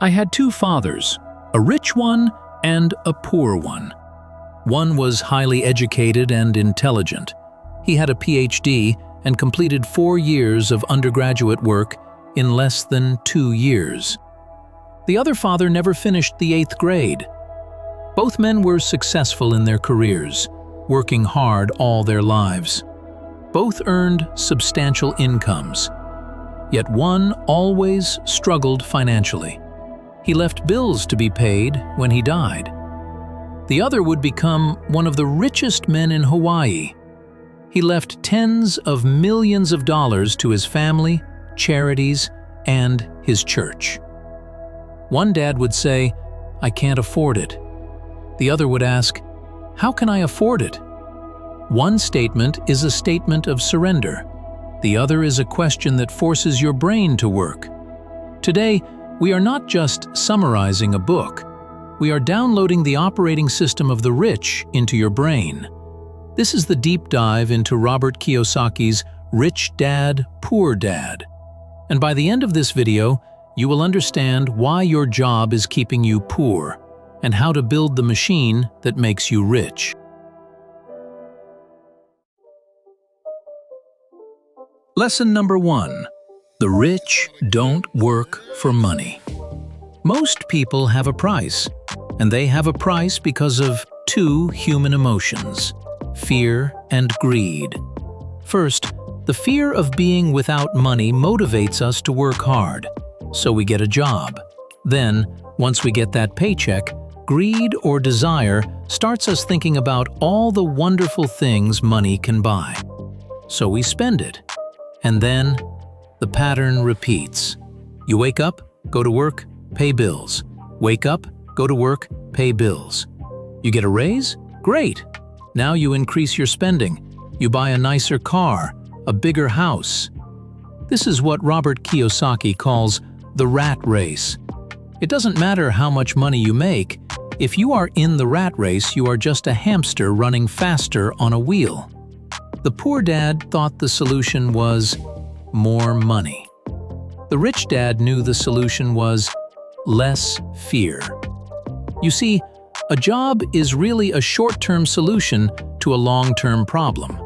I had two fathers, a rich one and a poor one. One was highly educated and intelligent. He had a PhD and completed 4 years of undergraduate work in less than 2 years. The other father never finished the 8th grade. Both men were successful in their careers, working hard all their lives. Both earned substantial incomes. Yet one always struggled financially. He left bills to be paid when he died. The other would become one of the richest men in Hawaii. He left tens of millions of dollars to his family, charities, and his church. One dad would say, "I can't afford it." The other would ask, "How can I afford it?" One statement is a statement of surrender. The other is a question that forces your brain to work. Today, we are not just summarizing a book. We are downloading the operating system of the rich into your brain. This is the deep dive into Robert Kiyosaki's Rich Dad, Poor Dad. And by the end of this video, you will understand why your job is keeping you poor and how to build the machine that makes you rich. Lesson number 1. The rich don't work for money. Most people have a price, and they have a price because of 2 human emotions: fear and greed. First, the fear of being without money motivates us to work hard, so we get a job. Then, once we get that paycheck, greed or desire starts us thinking about all the wonderful things money can buy. So we spend it. And then, the pattern repeats. You wake up, go to work, pay bills. Wake up, go to work, pay bills. You get a raise? Great! Now you increase your spending. You buy a nicer car, a bigger house. This is what Robert Kiyosaki calls the rat race. It doesn't matter how much money you make. If you are in the rat race, you are just a hamster running faster on a wheel. The poor dad thought the solution was more money. The rich dad knew the solution was less fear. You see, a job is really a short-term solution to a long-term problem.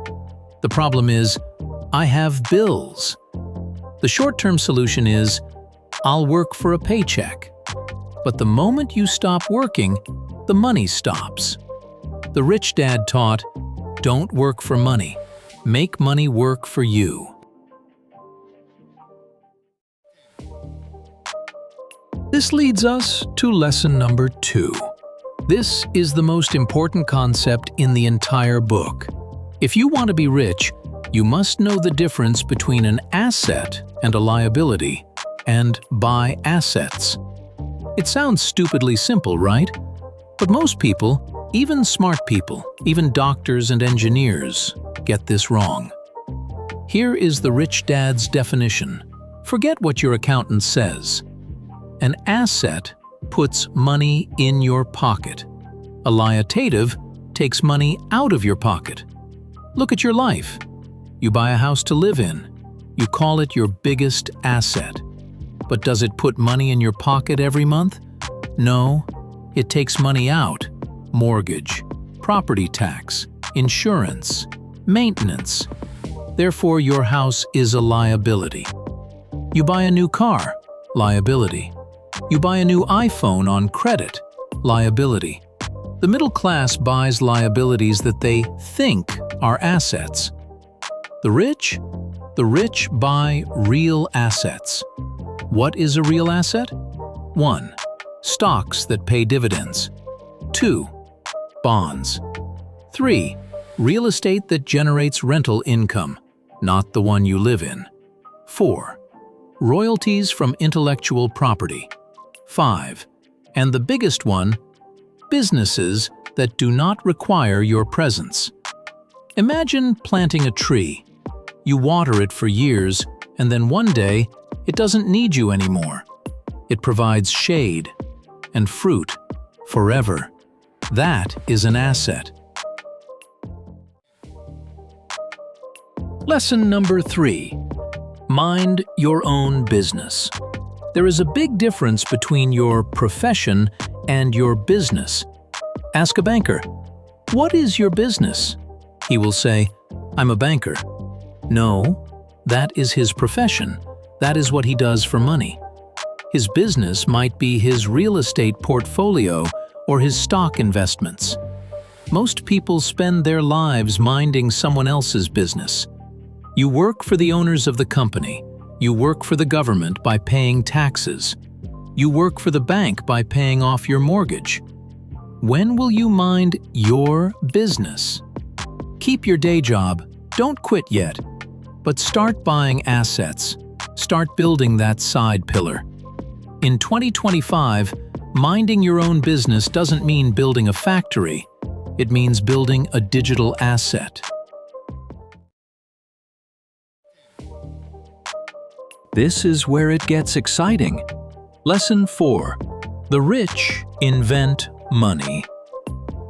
The problem is, I have bills. The short-term solution is, I'll work for a paycheck. But the moment you stop working, the money stops. The rich dad taught, don't work for money. Make money work for you. This leads us to lesson number 2. This is the most important concept in the entire book. If you want to be rich, you must know the difference between an asset and a liability, and buy assets. It sounds stupidly simple, right? But most people, even smart people, even doctors and engineers, get this wrong. Here is the rich dad's definition. Forget what your accountant says. An asset puts money in your pocket. A liability takes money out of your pocket. Look at your life. You buy a house to live in. You call it your biggest asset. But does it put money in your pocket every month? No, it takes money out. Mortgage, property tax, insurance, maintenance. Therefore, your house is a liability. You buy a new car, liability. You buy a new iPhone on credit, liability. The middle class buys liabilities that they think are assets. The rich buy real assets. What is a real asset? 1. Stocks that pay dividends. 2. Bonds. 3. Real estate that generates rental income, not the one you live in. 4. Royalties from intellectual property. 5. And the biggest one, businesses that do not require your presence. Imagine planting a tree. You water it for years, and then one day, it doesn't need you anymore. It provides shade and fruit forever. That is an asset. Lesson number 3. Mind your own business. There is a big difference between your profession and your business. Ask a banker, "What is your business?" He will say, "I'm a banker." No, that is his profession. That is what he does for money. His business might be his real estate portfolio or his stock investments. Most people spend their lives minding someone else's business. You work for the owners of the company. You work for the government by paying taxes. You work for the bank by paying off your mortgage. When will you mind your business? Keep your day job. Don't quit yet. But start buying assets. Start building that side pillar. In 2025, minding your own business doesn't mean building a factory. It means building a digital asset. This is where it gets exciting. Lesson 4. The rich invent money.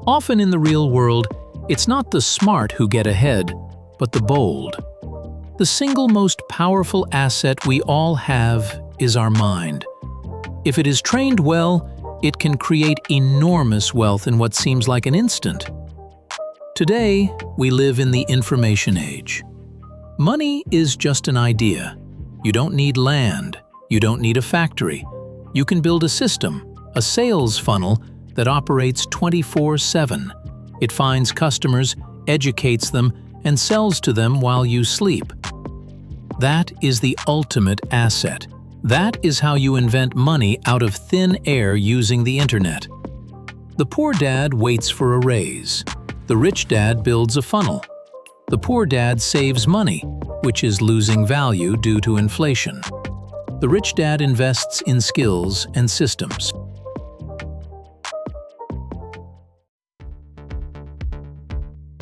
Often in the real world, it's not the smart who get ahead, but the bold. The single most powerful asset we all have is our mind. If it is trained well, it can create enormous wealth in what seems like an instant. Today, we live in the information age. Money is just an idea. You don't need land. You don't need a factory. You can build a system, a sales funnel that operates 24/7. It finds customers, educates them, and sells to them while you sleep. That is the ultimate asset. That is how you invent money out of thin air using the internet. The poor dad waits for a raise. The rich dad builds a funnel. The poor dad saves money, which is losing value due to inflation. The rich dad invests in skills and systems.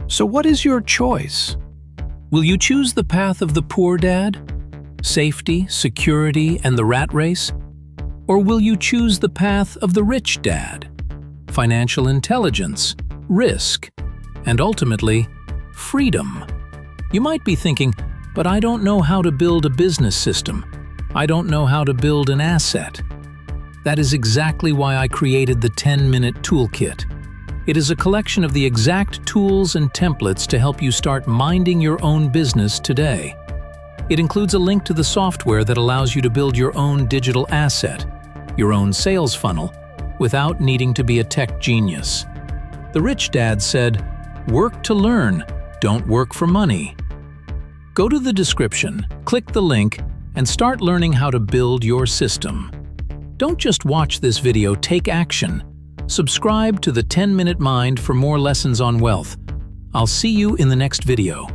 So what is your choice? Will you choose the path of the poor dad? Safety, security, and the rat race? Or will you choose the path of the rich dad? Financial intelligence, risk, and ultimately, freedom. You might be thinking, but I don't know how to build a business system. I don't know how to build an asset. That is exactly why I created the 10-minute toolkit. It is a collection of the exact tools and templates to help you start minding your own business today. It includes a link to the software that allows you to build your own digital asset, your own sales funnel, without needing to be a tech genius. The rich dad said, "Work to learn, don't work for money." Go to the description, click the link, and start learning how to build your system. Don't just watch this video, take action. Subscribe to the 10-Minute Mind for more lessons on wealth. I'll see you in the next video.